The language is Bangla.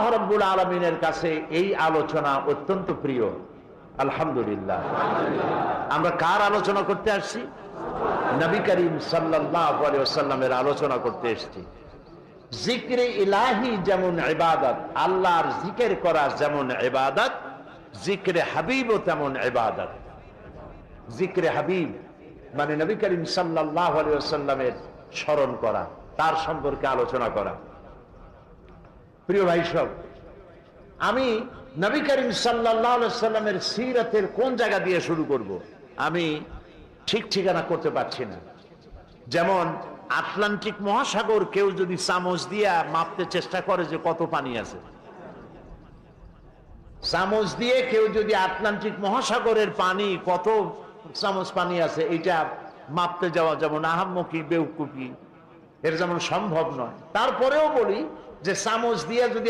আল্লাহ রাব্বুল আলামিনের কাছে এই আলোচনা অত্যন্ত প্রিয়। আলহামদুলিল্লাহ। আমরা কার আলোচনা করতে আসছি? নবী করিম সাল্লাল্লাহু আলাইহি ওয়াসাল্লামের আলোচনা করতে এসেছি। জিক্রে ইলাহি যেমন ইবাদত, আল্লাহর জিকির করা যেমন ইবাদত, জিক্রে হাবিবও তেমন ইবাদত। জিক্রে হাবিব মানে নবী করিম সাল্লাল্লাহু আলাইহি ওয়াসাল্লামের স্মরণ করা, তার সম্পর্কে আলোচনা করা। প্রিয় ভাই সব, আমি নবী করিম সাল্লাল্লাহু আলাইহি ওয়াসাল্লামের সিরাতের কোন জায়গা দিয়ে শুরু করব আমি ঠিক ঠিকানা করতে পারছি না। যেমন আটলান্টিক মহাসাগর কেউ যদি চামচ দিয়ে মাপতে চেষ্টা করে যে কত পানি আছে, চামচ দিয়ে কেউ যদি আটলান্টিক মহাসাগরের পানি কত চামচ পানি আছে এটা মাপতে যাওয়া যেমন আহাম্মকি বেউকুফি, এর যেমন সম্ভব নয়। তারপরেও বলি যে চামচ দিয়ে যদি